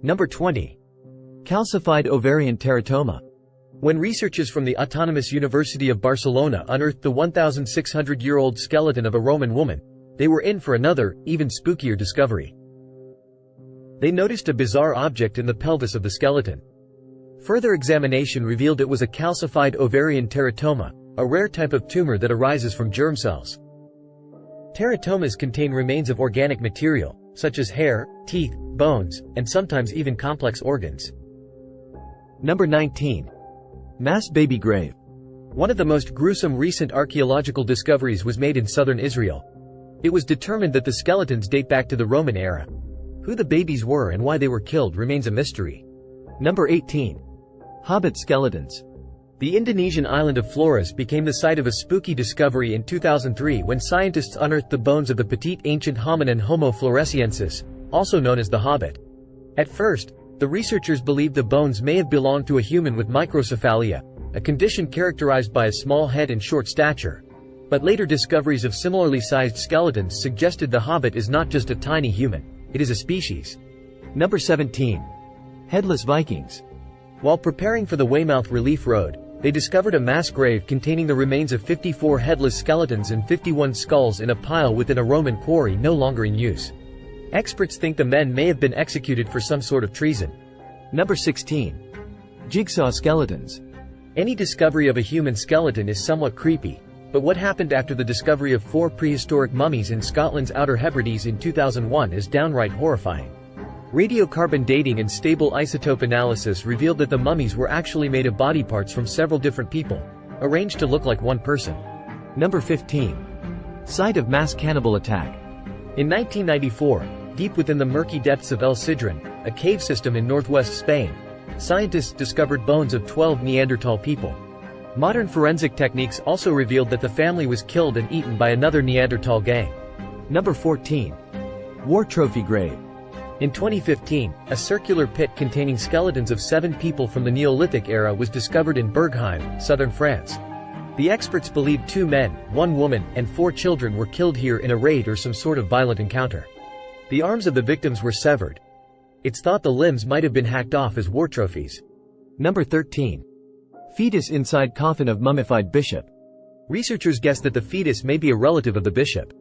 Number 20. Calcified Ovarian Teratoma. When researchers from the Autonomous University of Barcelona unearthed the 1,600-year-old skeleton of a Roman woman, they were in for another, even spookier discovery. They noticed a bizarre object in the pelvis of the skeleton. Further examination revealed it was a calcified ovarian teratoma, a rare type of tumor that arises from germ cells. Teratomas contain remains of organic material, such as hair, teeth, bones, and sometimes even complex organs. Number 19. Mass baby grave. One of the most gruesome recent archaeological discoveries was made in southern Israel. It was determined that the skeletons date back to the Roman era. Who the babies were and why they were killed remains a mystery. Number 18. Hobbit skeletons. The Indonesian island of Flores became the site of a spooky discovery in 2003 when scientists unearthed the bones of the petite ancient hominin Homo floresiensis, also known as the Hobbit. At first, the researchers believed the bones may have belonged to a human with microcephalia, a condition characterized by a small head and short stature. But later discoveries of similarly sized skeletons suggested the Hobbit is not just a tiny human, it is a species. Number 17. Headless Vikings. While preparing for the Weymouth Relief Road, they discovered a mass grave containing the remains of 54 headless skeletons and 51 skulls in a pile within a Roman quarry no longer in use. Experts think the men may have been executed for some sort of treason. Number 16. Jigsaw Skeletons. Any discovery of a human skeleton is somewhat creepy, but what happened after the discovery of 4 prehistoric mummies in Scotland's Outer Hebrides in 2001 is downright horrifying. Radiocarbon dating and stable isotope analysis revealed that the mummies were actually made of body parts from several different people, arranged to look like one person. Number 15. Site of mass cannibal attack. In 1994, deep within the murky depths of El Sidrón, a cave system in northwest Spain, scientists discovered bones of 12 Neanderthal people. Modern forensic techniques also revealed that the family was killed and eaten by another Neanderthal gang. Number 14. War Trophy Grave. In 2015, a circular pit containing skeletons of 7 people from the Neolithic era was discovered in Bergheim, southern France. The experts believe 2 men, 1 woman, and 4 children were killed here in a raid or some sort of violent encounter. The arms of the victims were severed. It's thought the limbs might have been hacked off as war trophies. Number 13. Fetus inside coffin of mummified bishop. Researchers guess that the fetus may be a relative of the bishop.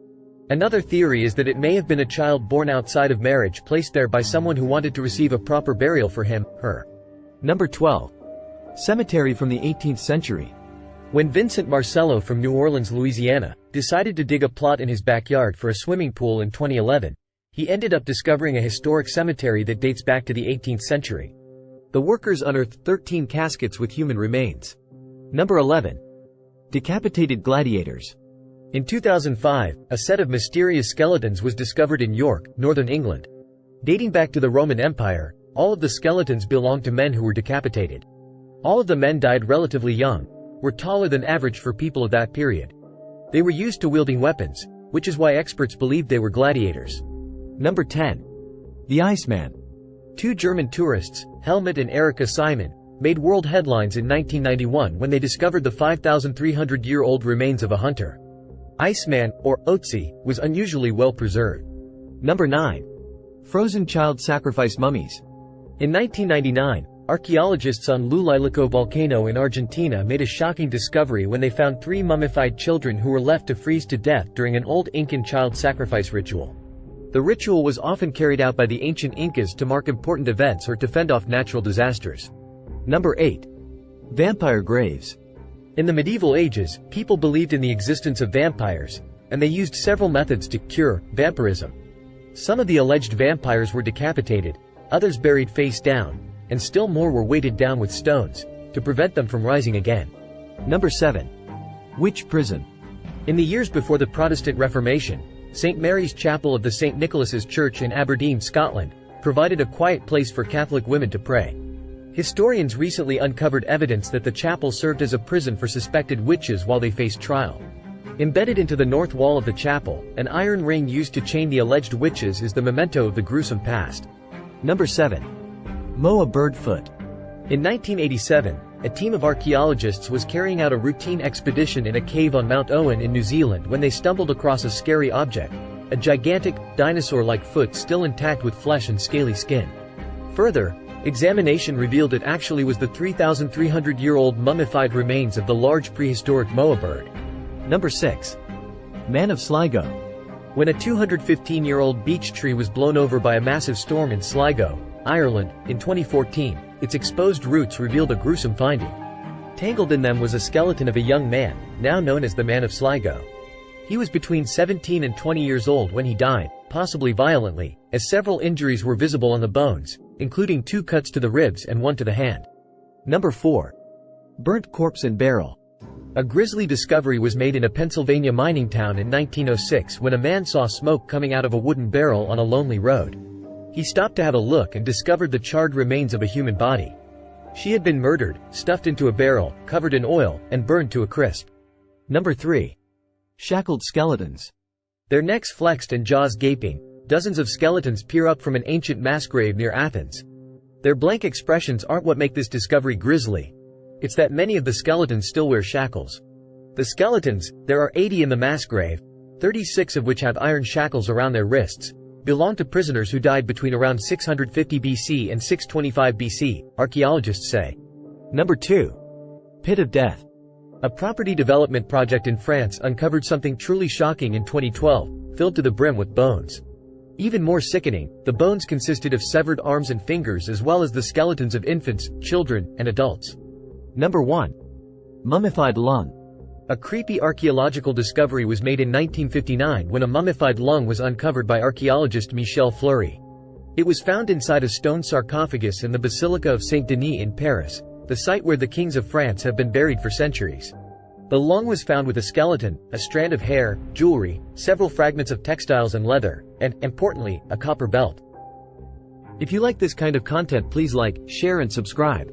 Another theory is that it may have been a child born outside of marriage placed there by someone who wanted to receive a proper burial for him, her. Number 12. Cemetery from the 18th century. When Vincent Marcello from New Orleans, Louisiana, decided to dig a plot in his backyard for a swimming pool in 2011, he ended up discovering a historic cemetery that dates back to the 18th century. The workers unearthed 13 caskets with human remains. Number 11. Decapitated Gladiators. In 2005, a set of mysterious skeletons was discovered in York, northern England. Dating back to the Roman Empire, all of the skeletons belonged to men who were decapitated. All of the men died relatively young, were taller than average for people of that period. They were used to wielding weapons, which is why experts believed they were gladiators. Number 10. The Iceman. 2 German tourists, Helmut and Erika Simon, made world headlines in 1991 when they discovered the 5,300-year-old remains of a hunter. Iceman, or Otzi, was unusually well preserved. Number 9. Frozen child sacrifice mummies. In 1999, archaeologists on Llullaillaco volcano in Argentina made a shocking discovery when they found 3 mummified children who were left to freeze to death during an old Incan child sacrifice ritual. The ritual was often carried out by the ancient Incas to mark important events or to fend off natural disasters. Number 8. Vampire graves. In the medieval ages, people believed in the existence of vampires, and they used several methods to cure vampirism. Some of the alleged vampires were decapitated, others buried face down, and still more were weighted down with stones, to prevent them from rising again. Number 7. Witch prison. In the years before the Protestant Reformation, St. Mary's Chapel of the St. Nicholas's Church in Aberdeen, Scotland, provided a quiet place for Catholic women to pray. Historians recently uncovered evidence that the chapel served as a prison for suspected witches while they faced trial. Embedded into the north wall of the chapel, an iron ring used to chain the alleged witches is the memento of the gruesome past. Number 7. Moa bird foot. In 1987, a team of archaeologists was carrying out a routine expedition in a cave on Mount Owen in New Zealand when they stumbled across a scary object, a gigantic, dinosaur-like foot still intact with flesh and scaly skin. Further, examination revealed it actually was the 3,300-year-old mummified remains of the large prehistoric moa bird. Number 6. Man of Sligo. When a 215-year-old beech tree was blown over by a massive storm in Sligo, Ireland, in 2014, its exposed roots revealed a gruesome finding. Tangled in them was a skeleton of a young man, now known as the Man of Sligo. He was between 17 and 20 years old when he died, possibly violently, as several injuries were visible on the bones, including 2 cuts to the ribs and 1 to the hand. Number 4. Burnt corpse and barrel. A grisly discovery was made in a Pennsylvania mining town in 1906 when a man saw smoke coming out of a wooden barrel on a lonely road. He stopped to have a look and discovered the charred remains of a human body. She had been murdered, stuffed into a barrel, covered in oil, and burned to a crisp. Number 3. Shackled skeletons. Their necks flexed and jaws gaping, dozens of skeletons peer up from an ancient mass grave near Athens. Their blank expressions aren't what make this discovery grisly. It's that many of the skeletons still wear shackles. The skeletons, there are 80 in the mass grave, 36 of which have iron shackles around their wrists, belong to prisoners who died between around 650 BC and 625 BC, archaeologists say. Number 2. Pit of Death. A property development project in France uncovered something truly shocking in 2012, filled to the brim with bones. Even more sickening, the bones consisted of severed arms and fingers as well as the skeletons of infants, children, and adults. Number 1. Mummified lung. A creepy archaeological discovery was made in 1959 when a mummified lung was uncovered by archaeologist Michel Fleury. It was found inside a stone sarcophagus in the Basilica of Saint-Denis in Paris, the site where the kings of France have been buried for centuries. The lung was found with a skeleton, a strand of hair, jewelry, several fragments of textiles and leather, and, importantly, a copper belt. If you like this kind of content, please like, share and subscribe.